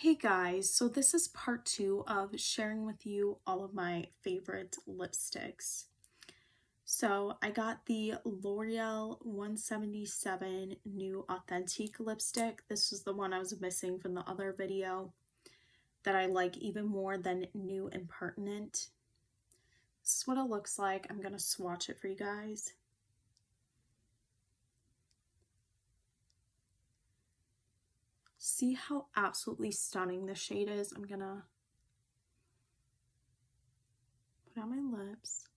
Hey guys, so this is part 2 of sharing with you all of my favorite lipsticks. So I got the L'Oreal 177 New Authentique lipstick. This was the one I was missing from the other video that I like even more than New Impertinent. This is what it looks like. I'm going to swatch it for you guys. See how absolutely stunning the shade is? I'm going to put on my lips.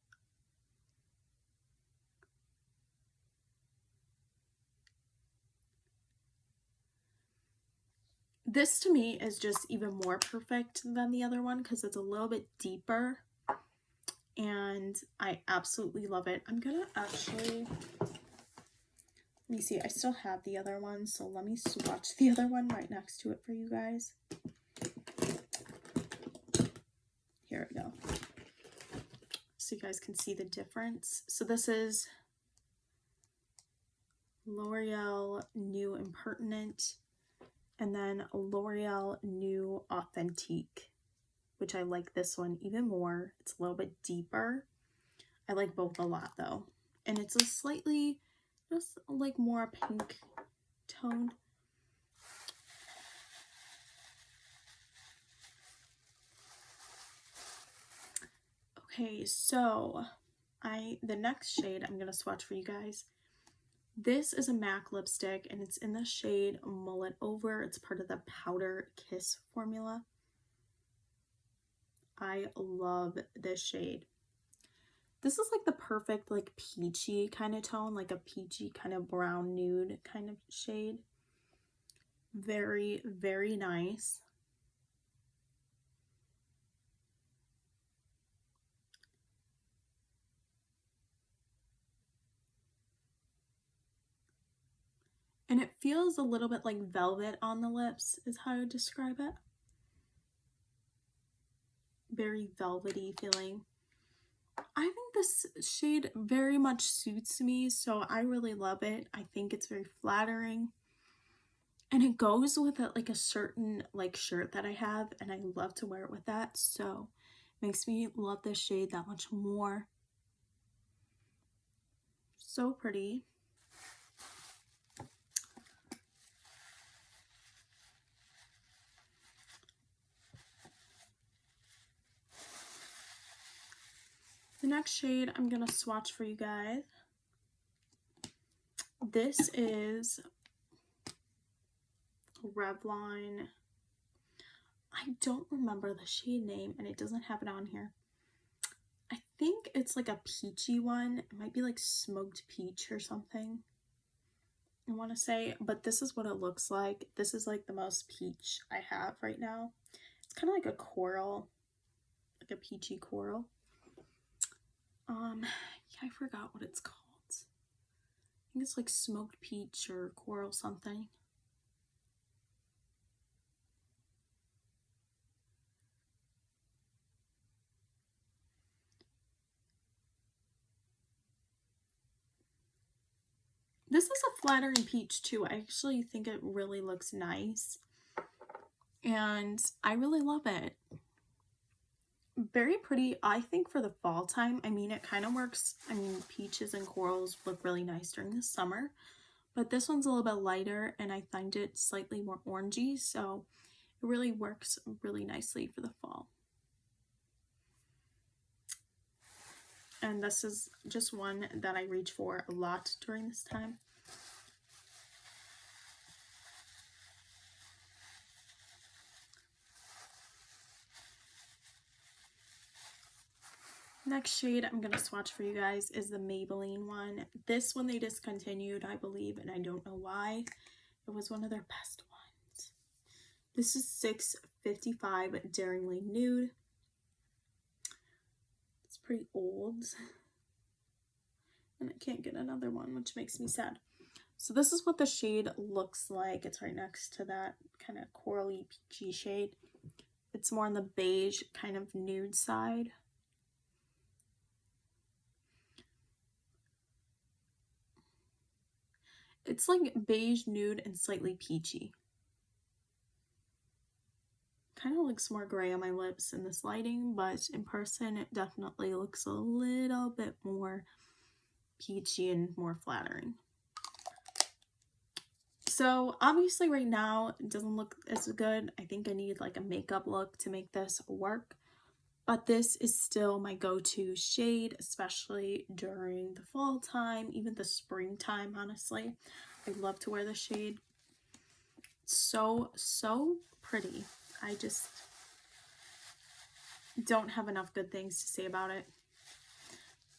This to me is just even more perfect than the other one because it's a little bit deeper and I absolutely love it. I'm gonna actually, let me see, I still have the other one, so let me swatch the other one right next to it for you guys. Here we go. So you guys can see the difference. So this is L'Oreal New Impertinent and then L'Oreal New Authentique, which I like this one even more. It's a little bit deeper. I like both a lot though. And it's a slightly, just like more pink toned. Okay, so the next shade I'm gonna swatch for you guys. This is a MAC lipstick and it's in the shade Mullet Over. It's part of the Powder Kiss formula. I love this shade. This is like the perfect like peachy kind of tone, like a peachy kind of brown nude kind of shade. Very, very nice. And it feels a little bit like velvet on the lips is how I would describe it. Very velvety feeling. I think this shade very much suits me, so I really love it. I think it's very flattering. And it goes with it like a certain like shirt that I have, and I love to wear it with that, so it makes me love this shade that much more. So pretty. The next shade I'm gonna swatch for you guys. This is Revlon. I don't remember the shade name and it doesn't have it on here. I think it's like a peachy one. It might be like smoked peach or something, I want to say, but this is what it looks like. This is like the most peach I have right now. It's kind of like a coral, like a peachy coral. Yeah, I forgot what it's called. I think it's like smoked peach or coral something. This is a flattering peach too. I actually think it really looks nice and I really love it. Very pretty, I think, for the fall time. I mean, it kind of works. I mean, peaches and corals look really nice during the summer, but this one's a little bit lighter and I find it slightly more orangey, so it really works really nicely for the fall. And this is just one that I reach for a lot during this time. Next shade I'm going to swatch for you guys is the Maybelline one. This one they discontinued, I believe, and I don't know why. It was one of their best ones. This is 655 Daringly Nude. It's pretty old. And I can't get another one, which makes me sad. So this is what the shade looks like. It's right next to that kind of corally peachy shade. It's more on the beige kind of nude side. It's like beige nude and slightly peachy. kind of looks more gray on my lips in this lighting, but in person it definitely looks a little bit more peachy and more flattering. So obviously right now it doesn't look as good. I think I need like a makeup look to make this work. But this is still my go-to shade, especially during the fall time, even the springtime, honestly. I love to wear this shade. So pretty. I just don't have enough good things to say about it.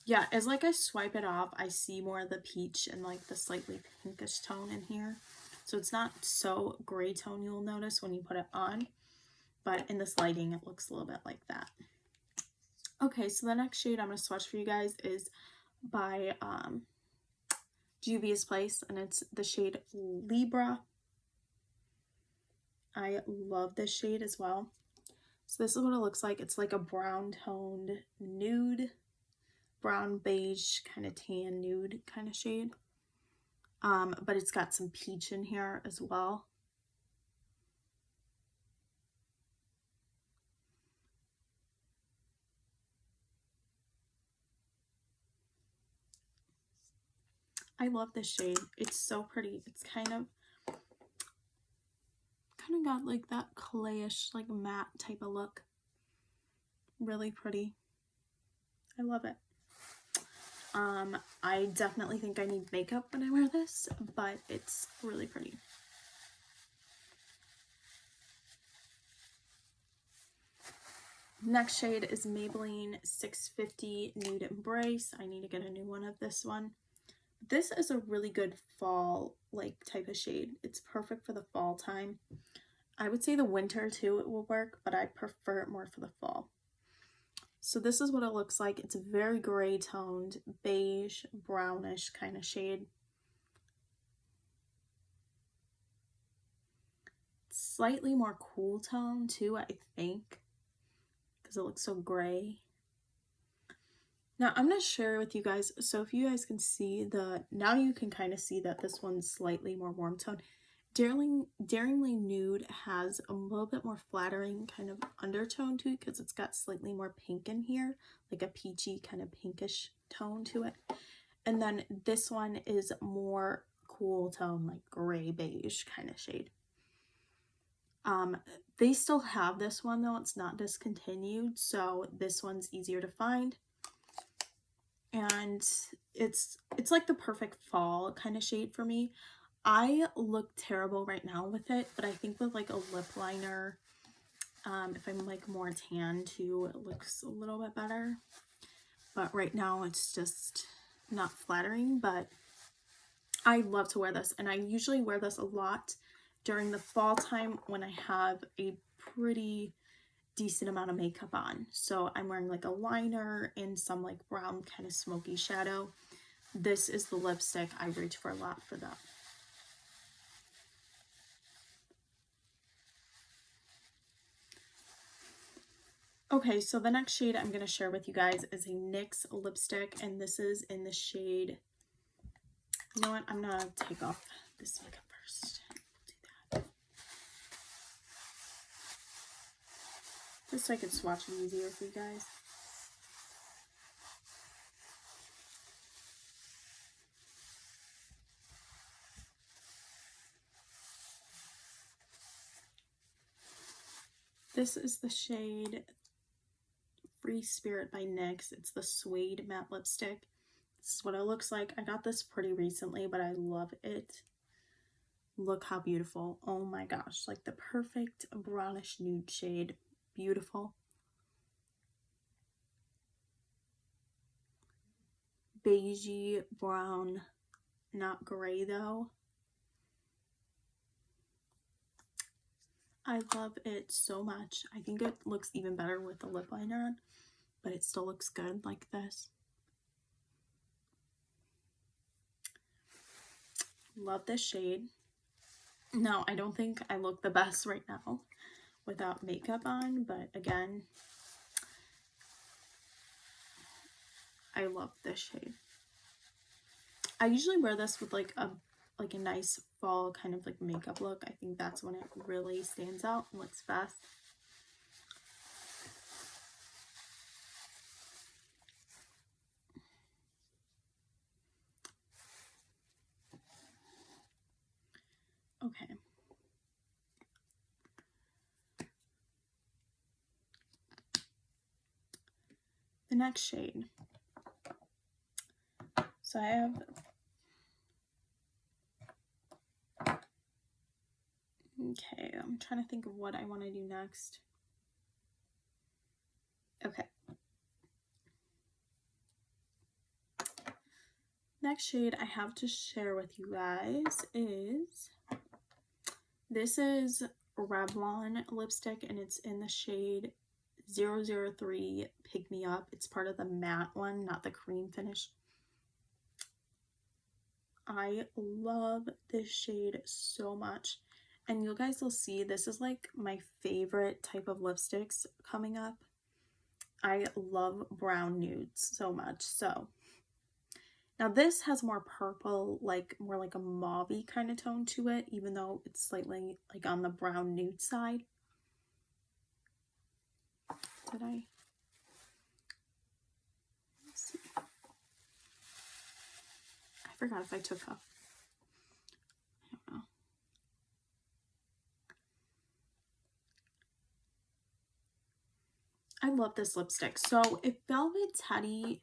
Yeah, as like I swipe it off, I see more of the peach and like the slightly pinkish tone in here. So it's not so gray tone you'll notice when you put it on, but in this lighting it looks a little bit like that. Okay, so the next shade I'm going to swatch for you guys is by Juvia's Place, and it's the shade Libra. I love this shade as well. So this is what it looks like. It's like a brown toned nude, brown beige kind of tan nude kind of shade. But it's got some peach in here as well. I love this shade. It's so pretty. It's kind of got like that clayish, like matte type of look. Really pretty. I love it. I definitely think I need makeup when I wear this, but it's really pretty. Next shade is Maybelline 650 Nude Embrace. I need to get a new one of this one. This is a really good fall like type of shade. It's perfect for the fall time. I would say the winter too it will work, but I prefer it more for the fall. So this is what it looks like. It's a very gray toned, beige, brownish kind of shade. Slightly more cool tone too, I think, because it looks so gray. Now I'm going to share with you guys, so if you guys can see now you can kind of see that this one's slightly more warm tone. Daringly Nude has a little bit more flattering kind of undertone to it because it's got slightly more pink in here, like a peachy kind of pinkish tone to it. And then this one is more cool tone, like gray beige kind of shade. They still have this one though, it's not discontinued, so this one's easier to find. And it's like the perfect fall kind of shade for me. I look terrible right now with it, but I think with like a lip liner, if I'm like more tan too, it looks a little bit better. But right now it's just not flattering, but I love to wear this, and I usually wear this a lot during the fall time when I have a pretty decent amount of makeup on. So I'm wearing like a liner and some like brown kind of smoky shadow. This is the lipstick I reach for a lot for that. Okay, so the next shade I'm going to share with you guys is a NYX lipstick, and this is in the shade, you know what, I'm going to take off this makeup first. Do that. Just so I can swatch it easier for you guys. This is the shade Free Spirit by NYX. It's the suede matte lipstick. This is what it looks like. I got this pretty recently, but I love it. Look how beautiful. Oh my gosh, like the perfect brownish nude shade. Beautiful. Beigey brown, not gray though. I love it so much. I think it looks even better with the lip liner on, but it still looks good like this. Love this shade. No, I don't think I look the best right now without makeup on, but again, I love this shade. I usually wear this with like a nice fall kind of like makeup look. I think that's when it really stands out and looks best. next shade. So I have okay, I'm trying to think of what I want to do next. Okay. Next shade I have to share with you guys is, this is Revlon lipstick and it's in the shade 003 Pick Me Up. It's part of the matte one, not the cream finish. I love this shade so much. And you guys will see this is like my favorite type of lipsticks coming up. I love brown nudes so much. So now this has more purple, like more like a mauve-y kind of tone to it, even though it's slightly like on the brown nude side. Did I? Let's see. I forgot if I took off. I don't know. I love this lipstick. So if Velvet Teddy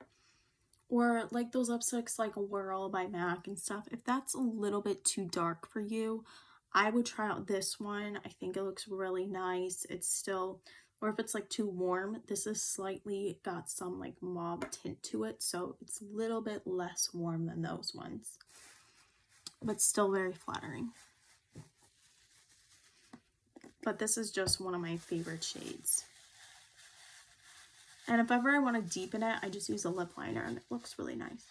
or like those lipsticks like Whirl by MAC and stuff, if that's a little bit too dark for you, I would try out this one. I think it looks really nice. It's still, or if it's like too warm, this is slightly got some like mauve tint to it, so it's a little bit less warm than those ones, but still very flattering. But this is just one of my favorite shades. And if ever I want to deepen it, I just use a lip liner and it looks really nice.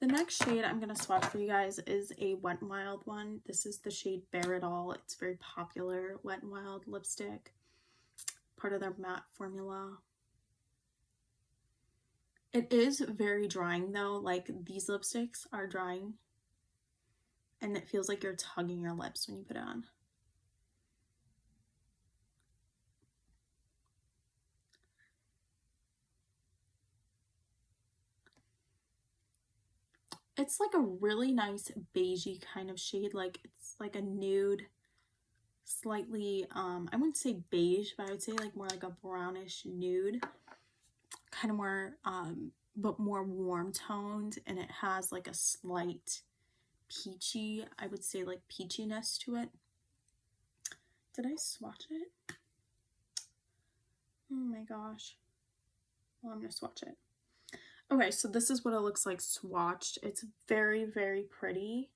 The next shade I'm going to swatch for you guys is a Wet n Wild one. This is the shade Bare It All. It's very popular Wet n Wild lipstick, part of their matte formula. It is very drying though, like these lipsticks are drying and it feels like you're tugging your lips when you put it on. It's like a really nice beigey kind of shade, like it's like a nude, slightly, I wouldn't say beige, but I would say like more like a brownish nude, kind of more, but more warm toned, and it has like a slight peachy, I would say like peachiness to it. Did I swatch it? Oh my gosh. Well, I'm gonna swatch it. Okay, so this is what it looks like swatched. It's very, very pretty.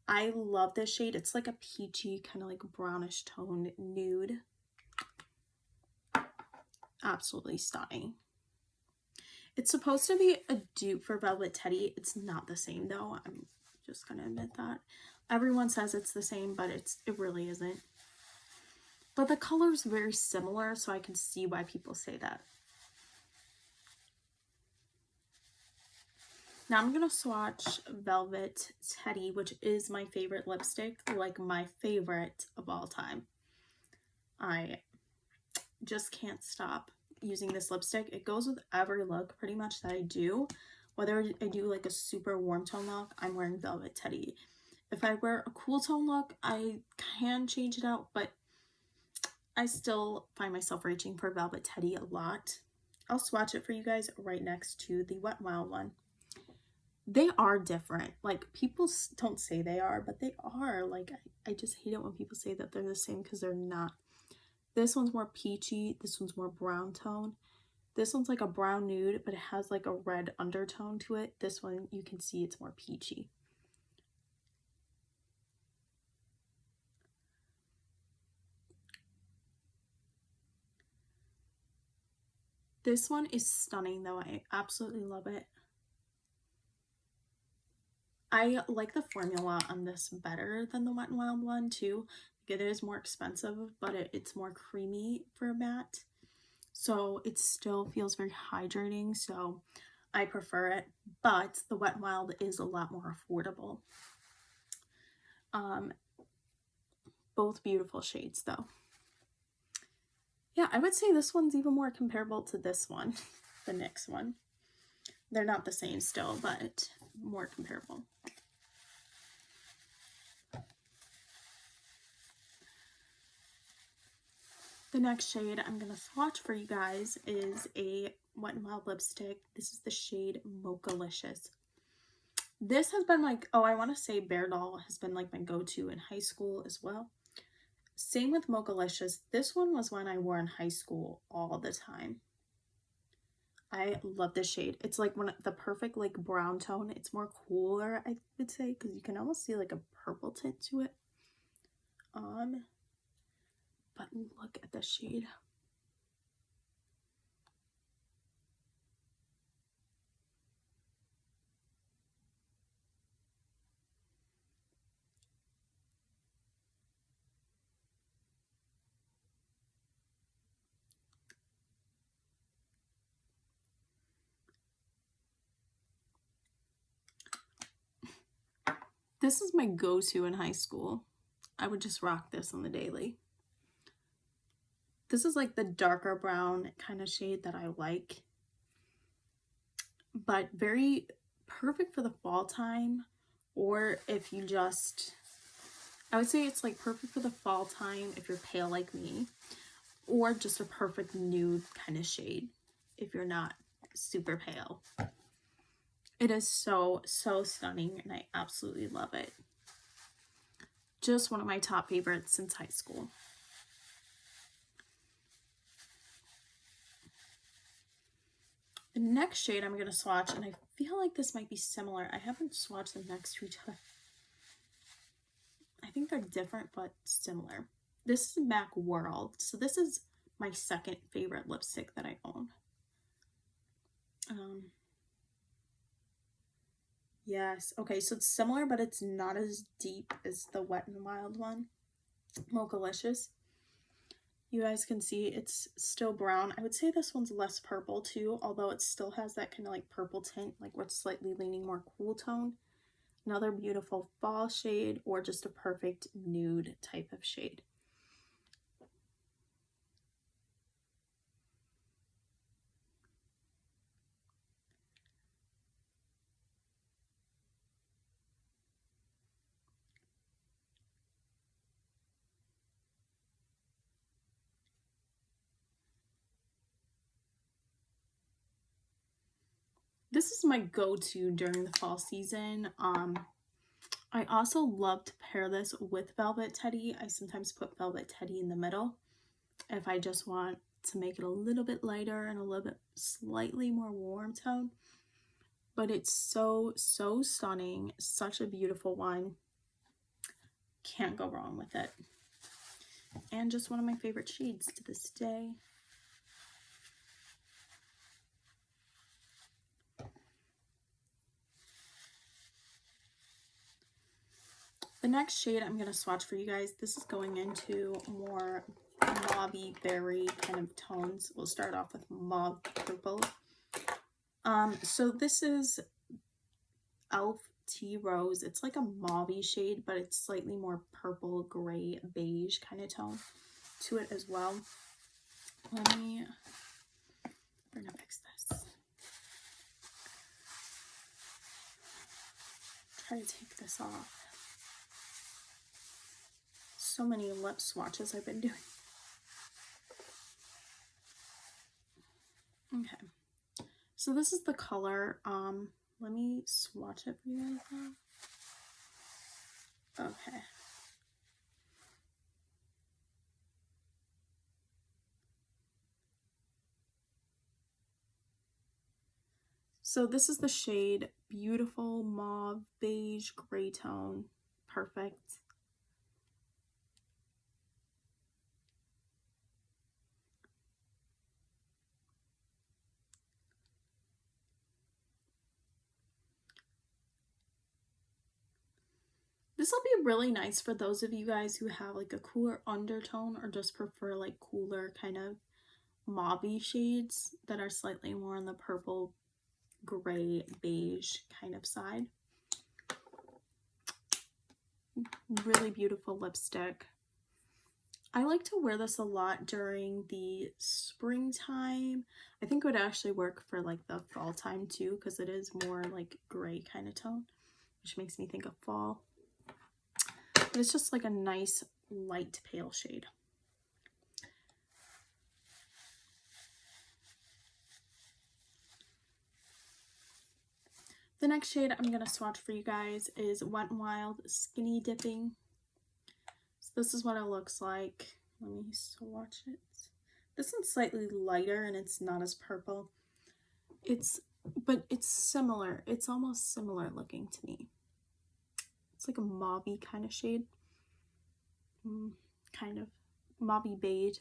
I love this shade. It's like a peachy, kind of like brownish toned nude. Absolutely stunning. It's supposed to be a dupe for Velvet Teddy. It's not the same though. I'm just gonna admit that. Everyone says it's the same, but it really isn't. But the color's very similar, so I can see why people say that. Now I'm going to swatch Velvet Teddy, which is my favorite lipstick, like my favorite of all time. I just can't stop using this lipstick. It goes with every look pretty much that I do. Whether I do like a super warm tone look, I'm wearing Velvet Teddy. If I wear a cool tone look, I can change it out, but I still find myself reaching for Velvet Teddy a lot. I'll swatch it for you guys right next to the Wet n Wild one. They are different. Like, people don't say they are, but they are. Like, I just hate it when people say that they're the same because they're not. This one's more peachy. This one's more brown tone. This one's like a brown nude, but it has like a red undertone to it. This one, you can see it's more peachy. This one is stunning though. I absolutely love it. I like the formula on this better than the Wet n Wild one too. It is more expensive, but it's more creamy for a matte. So it still feels very hydrating, so I prefer it. But the Wet n Wild is a lot more affordable. Both beautiful shades though. Yeah, I would say this one's even more comparable to this one, the NYX one. They're not the same still, but more comparable. The next shade I'm going to swatch for you guys is a Wet n Wild lipstick. This is the shade Mochalicious. This has been like, oh, I want to say Bear Doll has been like my go-to in high school as well. Same with Mochalicious. This one was one I wore in high school all the time. I love this shade. It's like the perfect like brown tone. It's more cooler, I would say, because you can almost see like a purple tint to it. But look at the shade. This is my go-to in high school. I would just rock this on the daily. This is like the darker brown kind of shade that I like, but very perfect for the fall time, or if you just, I would say it's like perfect for the fall time if you're pale like me, or just a perfect nude kind of shade if you're not super pale. It is so stunning and I absolutely love it. Just one of my top favorites since high school. The next shade I'm going to swatch, and I feel like this might be similar. I haven't swatched them next to each other. I think they're different but similar. This is MAC World. So this is my second favorite lipstick that I own. Yes, okay, so it's similar, but it's not as deep as the Wet n Wild one. Mochalicious. You guys can see it's still brown. I would say this one's less purple too, although it still has that kind of like purple tint, like what's slightly leaning more cool tone. Another beautiful fall shade, or just a perfect nude type of shade. This is my go-to during the fall season. I also love to pair this with Velvet Teddy. I sometimes put Velvet Teddy in the middle if I just want to make it a little bit lighter and a little bit slightly more warm tone. But it's so stunning. Such a beautiful one. Can't go wrong with it. And just one of my favorite shades to this day. The next shade I'm going to swatch for you guys, this is going into more mauve-y berry kind of tones. We'll start off with mauve purple. So this is Elf Tea Rose. It's like a mauve-y shade, but it's slightly more purple, gray, beige kind of tone to it as well. We're gonna fix this. Try to take this off. So many lip swatches I've been doing. Okay, so this is the color. Let me swatch it for you guys now. Okay. So this is the shade Beautiful Mauve Beige Gray Tone. Perfect. This will be really nice for those of you guys who have like a cooler undertone or just prefer like cooler kind of mauve-y shades that are slightly more on the purple, gray, beige kind of side. Really beautiful lipstick. I like to wear this a lot during the springtime. I think it would actually work for like the fall time too, because it is more like gray kind of tone, which makes me think of fall. But it's just like a nice light pale shade. The next shade I'm going to swatch for you guys is Wet n Wild Skinny Dipping. So this is what it looks like. Let me swatch it. This one's slightly lighter and it's not as purple. But it's similar. It's almost similar looking to me. It's like a mauve-y kind of shade. Kind of mauve-y beige.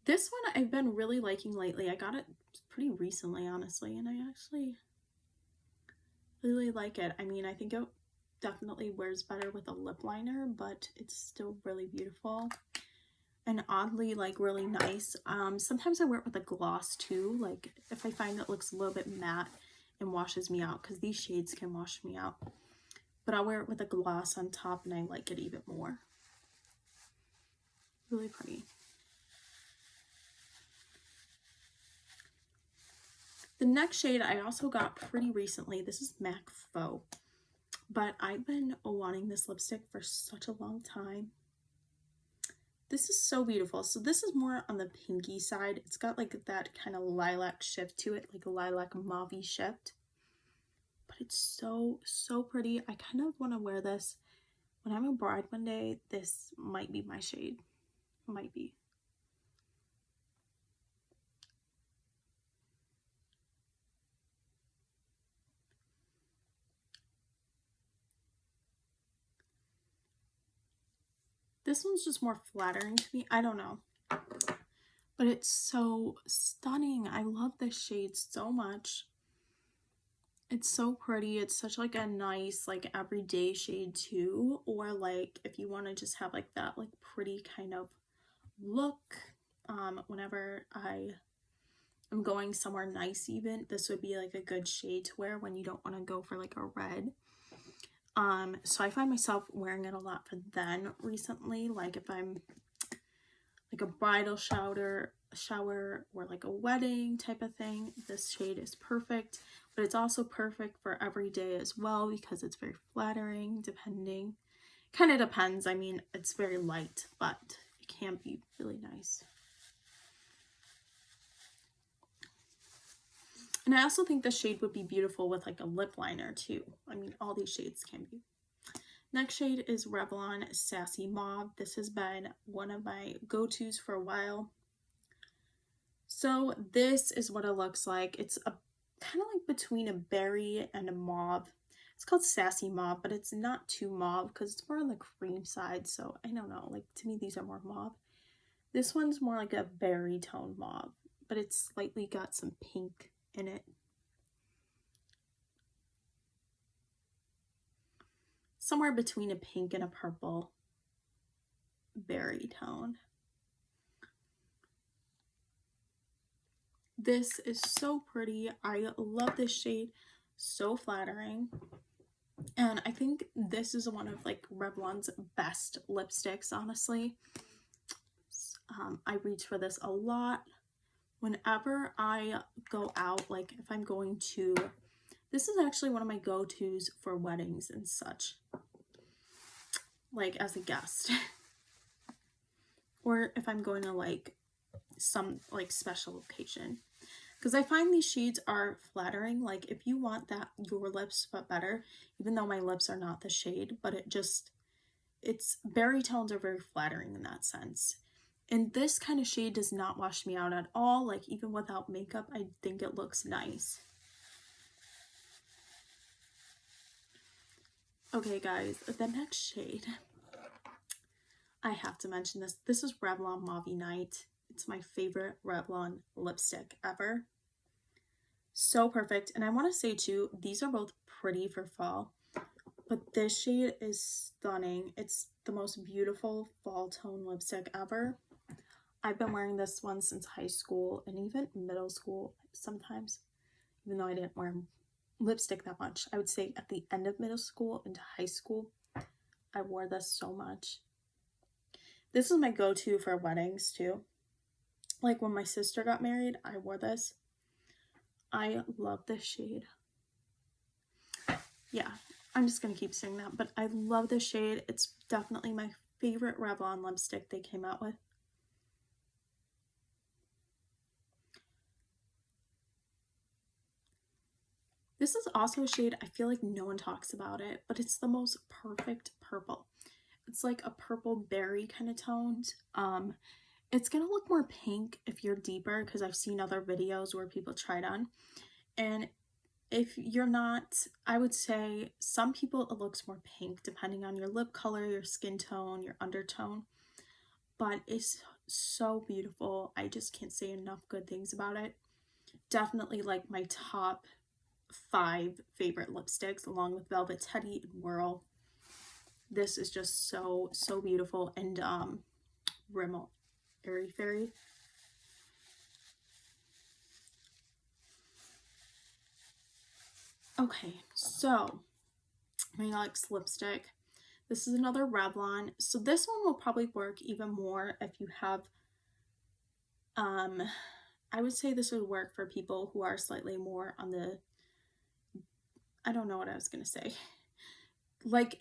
This one I've been really liking lately. I got it pretty recently, honestly, and I actually really like it. I mean, I think it definitely wears better with a lip liner, but it's still really beautiful and oddly like really nice. Sometimes I wear it with a gloss too, like if I find it looks a little bit matte and washes me out, because these shades can wash me out, but I'll wear it with a gloss on top and I like it even more. Really pretty. The next shade I also got pretty recently. This is MAC Faux, but I've been wanting this lipstick for such a long time. This is so beautiful. So this is more on the pinky side. It's got like that kind of lilac shift to it, like a lilac mauve-y shift. But it's so, so pretty. I kind of want to wear this when I'm a bride one day. This might be my shade. Might be. This one's just more flattering to me. I don't know. But it's so stunning. I love this shade so much. It's so pretty. It's such like a nice like everyday shade too. Or like if you want to just have like that like pretty kind of look. Whenever I am going somewhere nice even, this would be like a good shade to wear when you don't want to go for like a red. So I find myself wearing it a lot for then recently, like if I'm like a bridal shower or like a wedding type of thing, this shade is perfect. But it's also perfect for every day as well because it's very flattering, depending. Kind of depends. I mean, it's very light, but it can be really nice. And I also think the shade would be beautiful with like a lip liner too. I mean, all these shades can be. Next shade is Revlon Sassy Mauve. This has been one of my go-tos for a while. So this is what it looks like. It's a kind of like between a berry and a mauve. It's called Sassy Mauve, but it's not too mauve because it's more on the cream side. So I don't know, like to me these are more mauve. This one's more like a berry tone mauve, but it's slightly got some pink in it. Somewhere between a pink and a purple berry tone. This is so pretty. I love this shade. So flattering. And I think this is one of like Revlon's best lipsticks, honestly. I reach for this a lot. Whenever I go out, like if I'm going to, this is actually one of my go-tos for weddings and such. Like as a guest. Or if I'm going to like some like special occasion. Because I find these shades are flattering. Like if you want that your lips but better, even though my lips are not the shade, but it's berry tones are very flattering in that sense. And this kind of shade does not wash me out at all. Like even without makeup, I think it looks nice. Okay guys, the next shade, I have to mention this. This is Revlon Mauve Night. It's my favorite Revlon lipstick ever. So perfect. And I want to say too, these are both pretty for fall, but this shade is stunning. It's the most beautiful fall tone lipstick ever. I've been wearing this one since high school and even middle school sometimes, even though I didn't wear lipstick that much. I would say at the end of middle school into high school, I wore this so much. This is my go-to for weddings too. Like when my sister got married, I wore this. I love this shade. Yeah, I'm just going to keep saying that, but I love this shade. It's definitely my favorite Revlon lipstick they came out with. This is also a shade I feel like no one talks about it, but it's the most perfect purple. It's like a purple berry kind of toned. It's gonna look more pink if you're deeper, because I've seen other videos where people try it on. And if you're not, I would say some people it looks more pink depending on your lip color, your skin tone, your undertone. But it's so beautiful. I just can't say enough good things about it. Definitely like my top 5 favorite lipsticks, along with Velvet Teddy and Whirl. This is just so beautiful. And Rimmel Airy Fairy. Okay, so my next lipstick. This is another Revlon. So this one will probably work even more if you have, I would say this would work for people who are slightly more on the, I don't know what I was going to say. Like,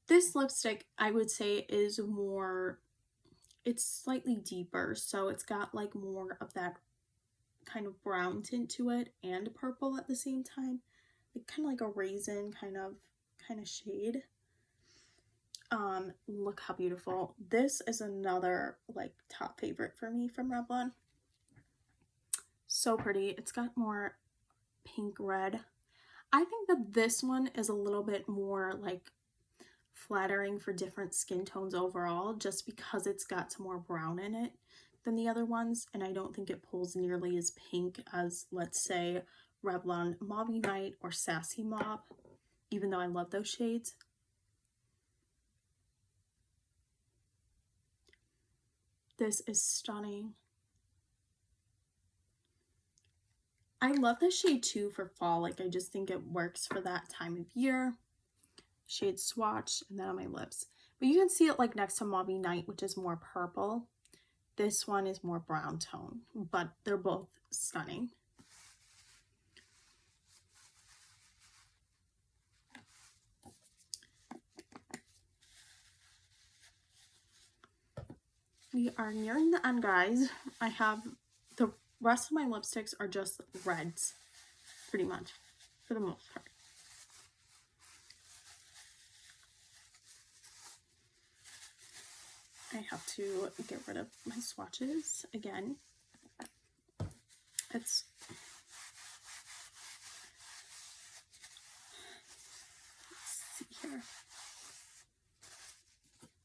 this lipstick, I would say, is more, it's slightly deeper. So it's got like more of that kind of brown tint to it and purple at the same time. Like kind of like a raisin kind of shade. Look how beautiful. This is another like top favorite for me from Revlon. So pretty. It's got more pink red. I think that this one is a little bit more like flattering for different skin tones overall, just because it's got some more brown in it than the other ones, and I don't think it pulls nearly as pink as, let's say, Revlon Mauve Night or Sassy Mauve, even though I love those shades. This is stunning. I love this shade too for fall. Like, I just think it works for that time of year. Shade swatch, and then on my lips. But you can see it like next to Mauve Night, which is more purple. This one is more brown tone, but they're both stunning. We are nearing the end, guys. I have the rest of my lipsticks are just reds, pretty much, for the most part. I have to get rid of my swatches again. Let's see here.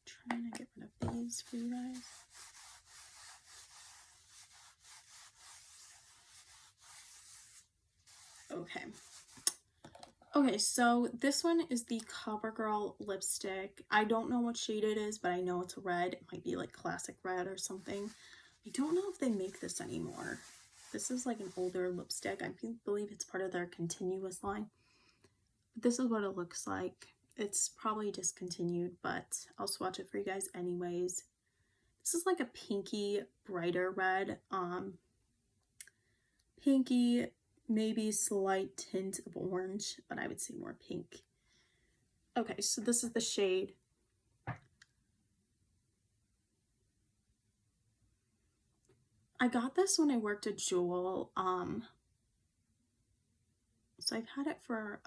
Trying to get rid of these for you guys. Okay, so this one is the CoverGirl lipstick. I don't know what shade it is, but I know it's a red. It might be like classic red or something. I don't know if they make this anymore. This is like an older lipstick. I believe it's part of their continuous line. This is what it looks like. It's probably discontinued, but I'll swatch it for you guys anyways. This is like a pinky, brighter red. Pinky, maybe slight tint of orange, but I would say more pink. Okay, so this is the shade. I got this when I worked at Jewel. So I've had it for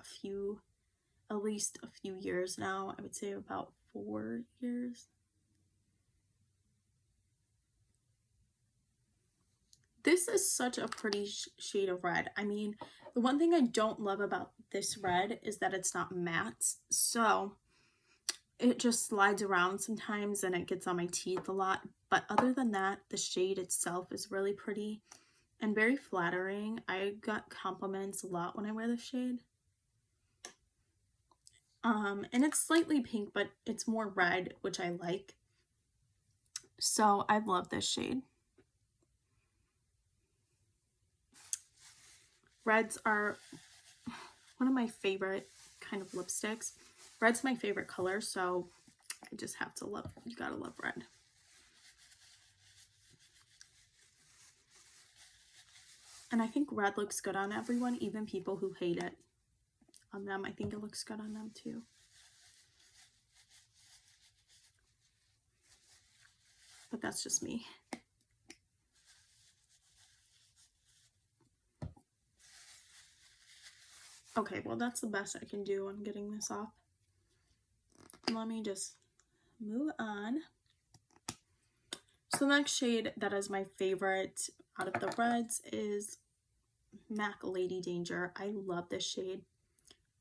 at least a few years now. I would say about 4 years. This is such a pretty shade of red. I mean, the one thing I don't love about this red is that it's not matte. So it just slides around sometimes and it gets on my teeth a lot. But other than that, the shade itself is really pretty and very flattering. I got compliments a lot when I wear this shade. And it's slightly pink, but it's more red, which I like. So I love this shade. Reds are one of my favorite kind of lipsticks. Red's my favorite color, so I just have to love, you gotta love red. And I think red looks good on everyone, even people who hate it. On them, I think it looks good on them too. But that's just me. Okay, well, that's the best I can do on getting this off. Let me just move on. So the next shade that is my favorite out of the reds is MAC Lady Danger. I love this shade.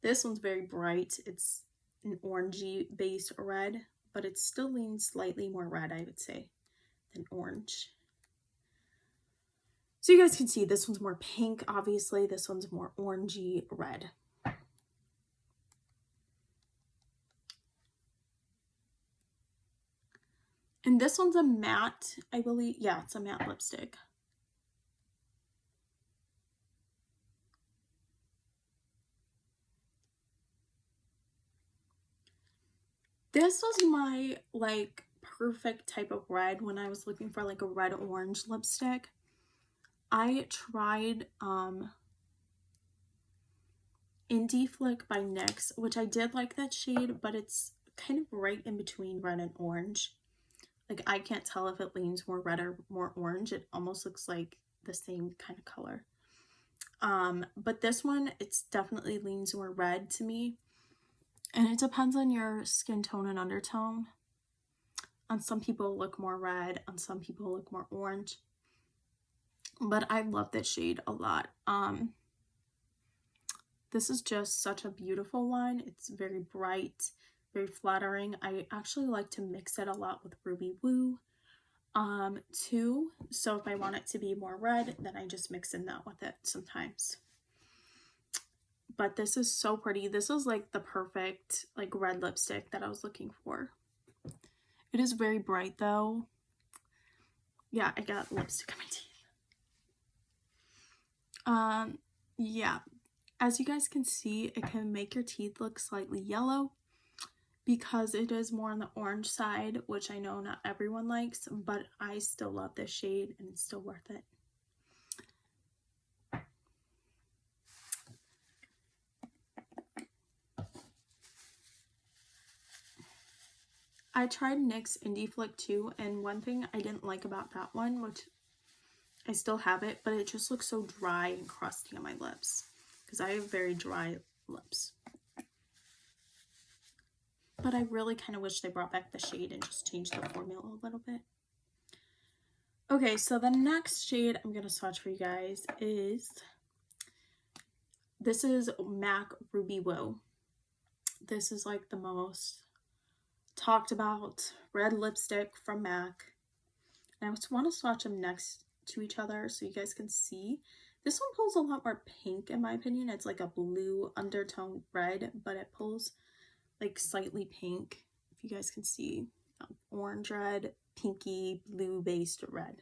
This one's very bright. It's an orangey based red, but it still leans slightly more red, I would say, than orange. So you guys can see this one's more pink, obviously. This one's more orangey red. And this one's a matte, I believe. Yeah, it's a matte lipstick. This was my, like, perfect type of red when I was looking for, like, a red-orange lipstick. I tried Indie Flick by NYX, which I did like that shade, but it's kind of right in between red and orange. Like, I can't tell if it leans more red or more orange. It almost looks like the same kind of color. But this one, it's definitely leans more red to me. And it depends on your skin tone and undertone. On some people look more red, on some people look more orange. But I love this shade a lot. This is just such a beautiful one. It's very bright, very flattering. I actually like to mix it a lot with Ruby Woo too. So if I want it to be more red, then I just mix in that with it sometimes. But this is so pretty. This is like the perfect like red lipstick that I was looking for. It is very bright though. Yeah, I got lipstick on my teeth. Yeah. As you guys can see, it can make your teeth look slightly yellow because it is more on the orange side, which I know not everyone likes, but I still love this shade and it's still worth it. I tried NYX Indie Flick too, and one thing I didn't like about that one, which I still have it, but it just looks so dry and crusty on my lips because I have very dry lips. But I really kind of wish they brought back the shade and just changed the formula a little bit. Okay, so the next shade I'm going to swatch for you guys is, this is MAC Ruby Woo. This is like the most talked about red lipstick from MAC. And I just want to swatch them next to each other so you guys can see. This one pulls a lot more pink in my opinion. It's like a blue undertone red, but it pulls like slightly pink. If you guys can see, orange red, pinky, blue based red.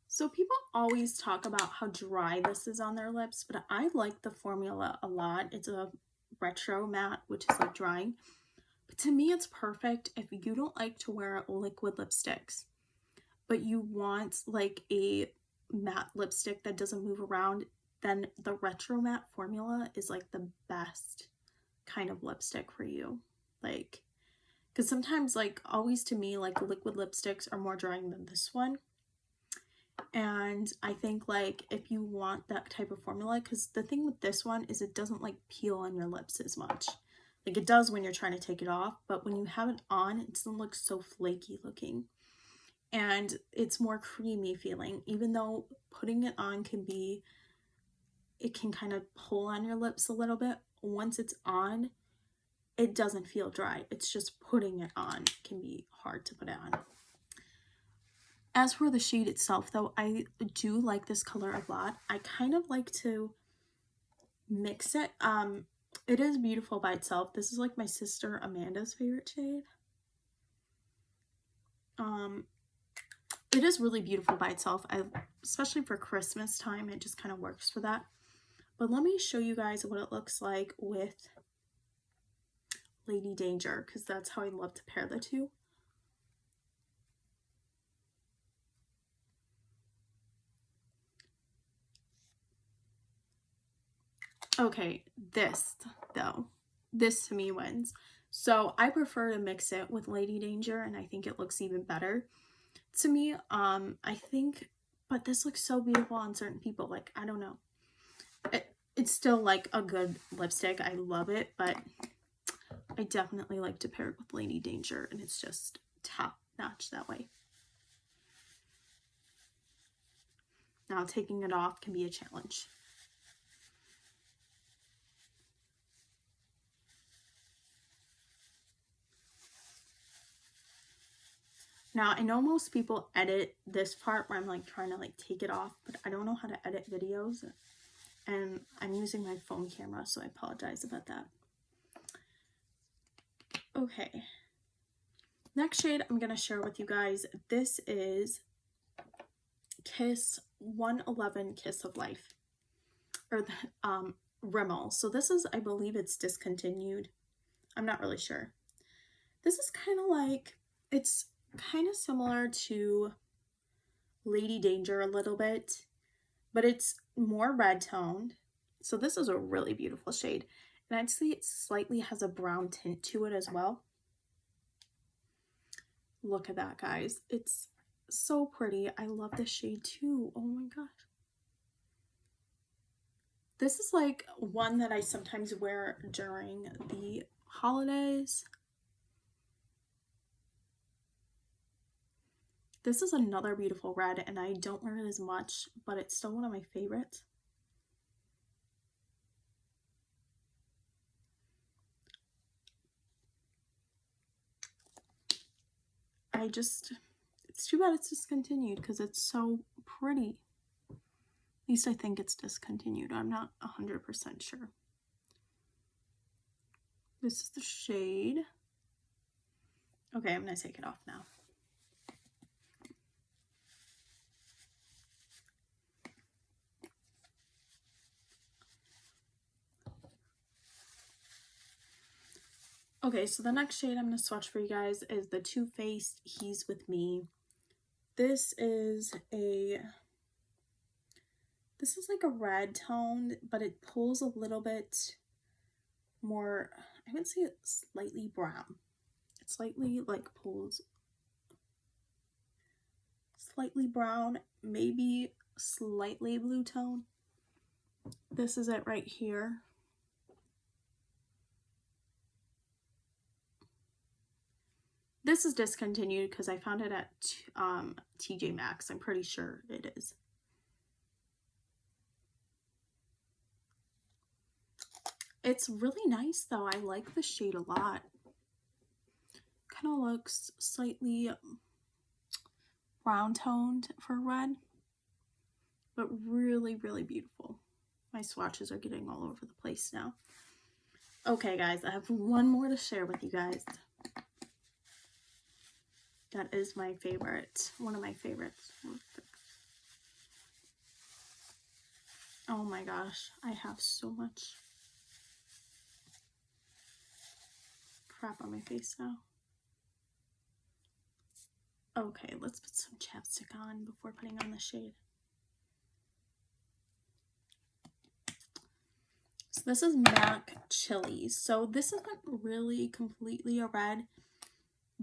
So people always talk about how dry this is on their lips, but I like the formula a lot. It's a retro matte, which is like drying. But to me, it's perfect if you don't like to wear liquid lipsticks, but you want like a matte lipstick that doesn't move around, then the retro matte formula is like the best kind of lipstick for you. Like, because sometimes, like, always to me, like liquid lipsticks are more drying than this one. And I think like if you want that type of formula, because the thing with this one is it doesn't like peel on your lips as much. Like it does when you're trying to take it off, but when you have it on, it doesn't look so flaky looking. And it's more creamy feeling, even though putting it on can be, it can kind of pull on your lips a little bit. Once it's on, it doesn't feel dry. It's just putting it on can be hard to put it on. As for the shade itself though, I do like this color a lot. I kind of like to mix it. It is beautiful by itself. This is like my sister Amanda's favorite shade. It is really beautiful by itself. Especially for Christmas time, it just kind of works for that. But let me show you guys what it looks like with Lady Danger, because that's how I love to pair the two. Okay, this though, this to me wins. So I prefer to mix it with Lady Danger, and I think it looks even better to me. I think, but this looks so beautiful on certain people. Like, I don't know. It's still like a good lipstick. I love it, but I definitely like to pair it with Lady Danger, and it's just top notch that way. Now, taking it off can be a challenge. Now, I know most people edit this part where I'm like trying to like take it off, but I don't know how to edit videos, and I'm using my phone camera, so I apologize about that. Okay. Next shade I'm going to share with you guys, this is Kiss 111 Kiss of Life, or the Rimmel. So this is, I believe it's discontinued. I'm not really sure. This is kind of like, it's kind of similar to Lady Danger a little bit, but it's more red toned. So this is a really beautiful shade. And I'd say it slightly has a brown tint to it as well. Look at that, guys. It's so pretty. I love this shade too. Oh my gosh. This is like one that I sometimes wear during the holidays. This is another beautiful red, and I don't wear it as much, but it's still one of my favorites. It's too bad it's discontinued because it's so pretty. At least I think it's discontinued. I'm not 100% sure. This is the shade. Okay, I'm going to take it off now. Okay, so the next shade I'm going to swatch for you guys is the Too Faced He's With Me. This is like a red tone, but it pulls a little bit more, I would say it's slightly brown. It slightly like pulls slightly brown, maybe slightly blue tone. This is it right here. This is discontinued because I found it at TJ Maxx. I'm pretty sure it is. It's really nice though. I like the shade a lot. Kind of looks slightly brown toned for red, but really, really beautiful. My swatches are getting all over the place now. Okay, guys, I have one more to share with you guys. That is my favorite, one of my favorites. Oh my gosh, I have so much crap on my face now. Okay, let's put some chapstick on before putting on the shade. So this is MAC Chilies. So this isn't really completely a red,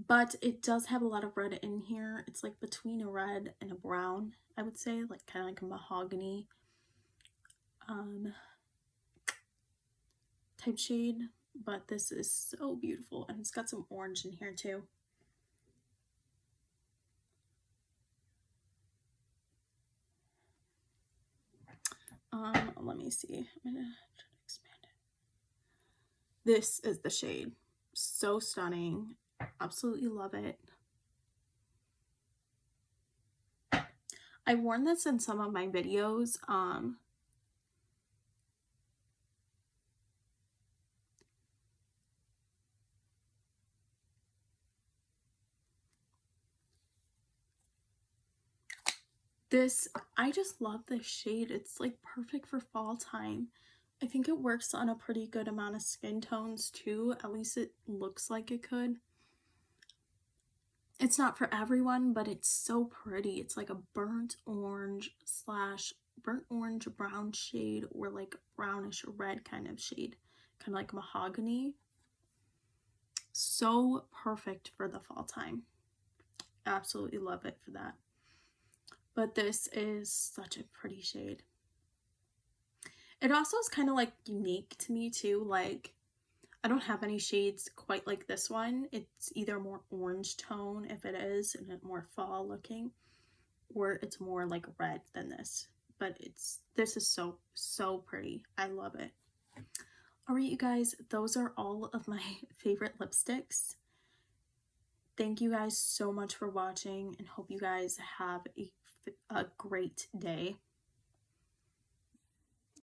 but it does have a lot of red in here. It's like between a red and a brown, I would say, like kind of like a mahogany type shade. But this is so beautiful, and it's got some orange in here too. Let me see. I'm gonna try to expand it. This is the shade. So stunning. Absolutely love it. I've worn this in some of my videos. I just love this shade. It's like perfect for fall time. I think it works on a pretty good amount of skin tones too. At least it looks like it could. It's not for everyone, but it's so pretty. It's like a burnt orange slash burnt orange brown shade, or like brownish red kind of shade, kind of like mahogany. So perfect for the fall time. Absolutely love it for that. But this is such a pretty shade. It also is kind of like unique to me too. Like, I don't have any shades quite like this one. It's either more orange tone, if it is, and more fall looking, or it's more like red than this. But this is so pretty. I love it. All right, you guys, those are all of my favorite lipsticks. Thank you guys so much for watching, and hope you guys have a great day.